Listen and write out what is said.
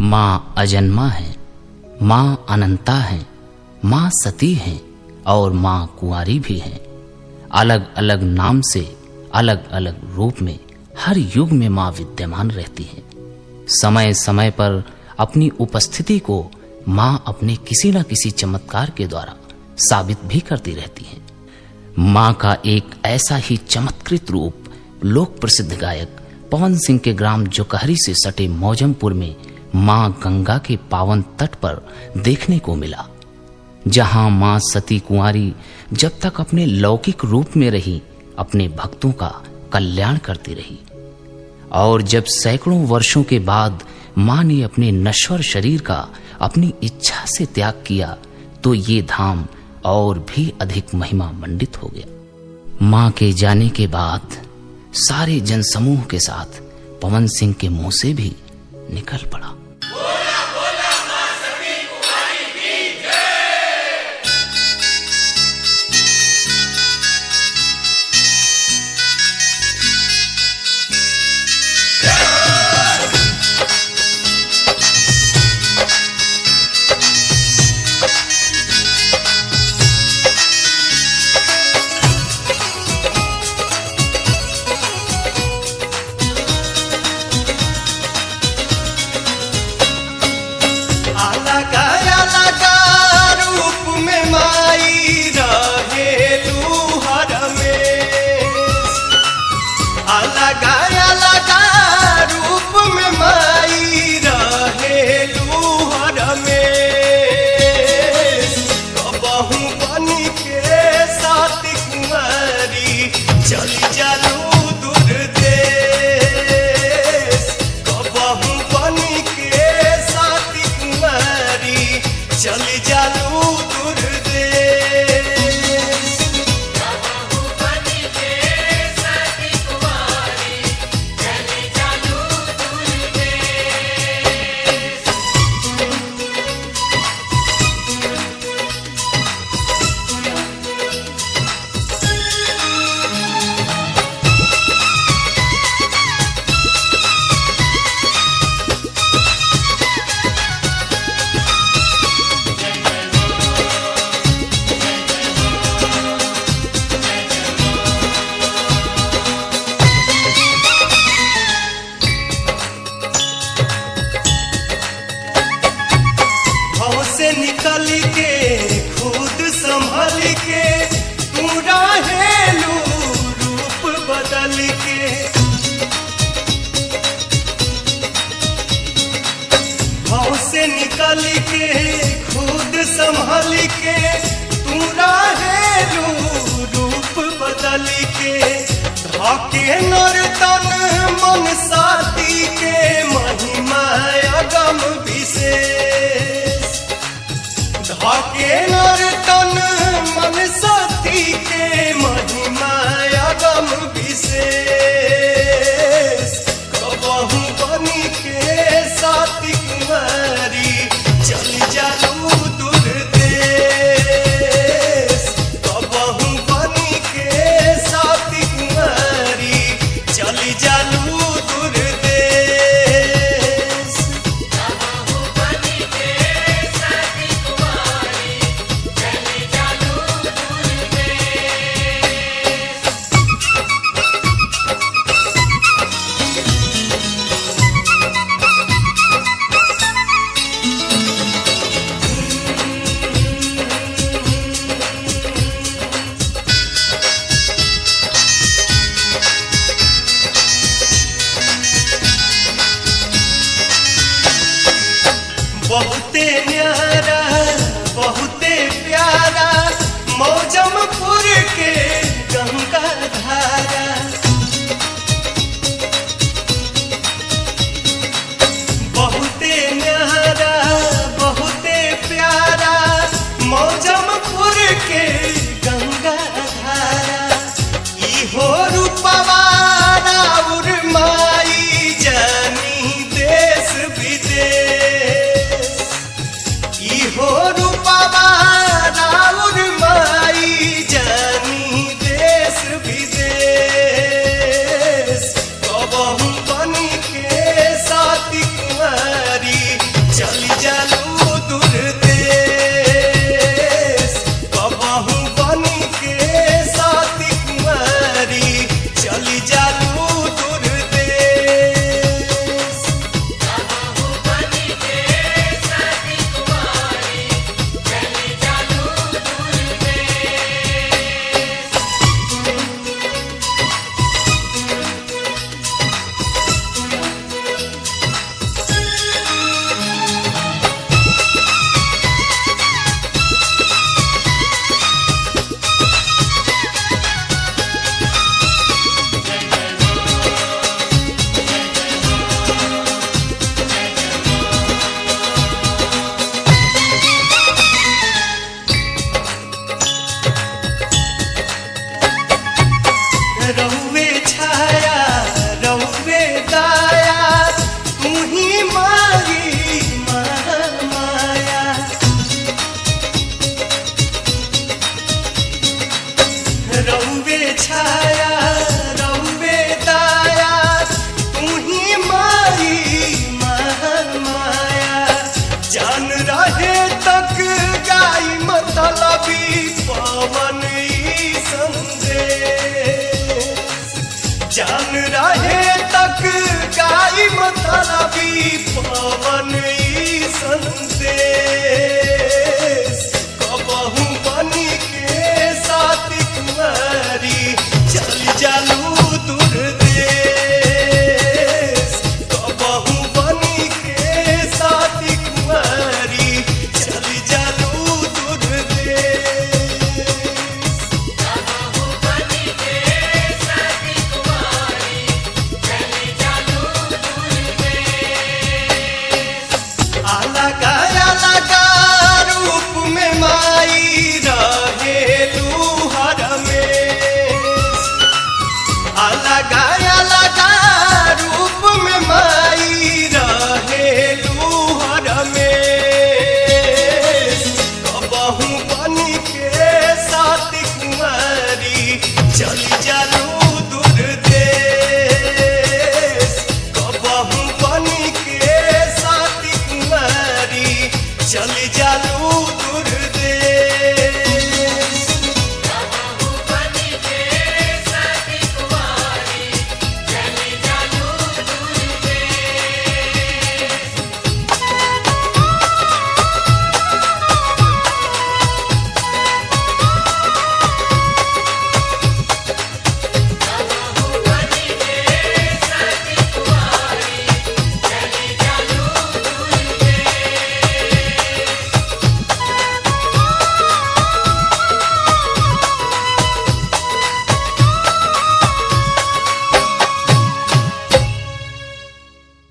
माँ अजन्मा है, माँ अनंता है, माँ सती है और माँ कुंवारी भी है। अलग अलग नाम से अलग अलग रूप में हर युग में माँ विद्यमान रहती है। समय समय पर अपनी उपस्थिति को माँ अपने किसी न किसी चमत्कार के द्वारा साबित भी करती रहती है। माँ का एक ऐसा ही चमत्कृत रूप लोक प्रसिद्ध गायक पवन सिंह के ग्राम जोकहरी से सटे मौजमपुर में माँ गंगा के पावन तट पर देखने को मिला, जहां माँ सती कुंवारी जब तक अपने लौकिक रूप में रही अपने भक्तों का कल्याण करती रही, और जब सैकड़ों वर्षों के बाद माँ ने अपने नश्वर शरीर का अपनी इच्छा से त्याग किया तो ये धाम और भी अधिक महिमा मंडित हो गया। माँ के जाने के बाद सारे जनसमूह के साथ पवन सिंह के मुंह से भी निकल पड़ा, निकल के खुद संभल के तू रहेलू रूप बदल के, भाव से निकल के खुद संभल के तू रहेलू रूप बदल के, धाके नर्तन मन साथी के महिमा अगम विशेष, धाके नर्तन मन साथी के महिमा अगम विशेष, कबहू बनी के साथी कुंवारी चल जालू दूर देश, कबहू बनी के साथी कुंवारी चल जालू दूर देश। ही माई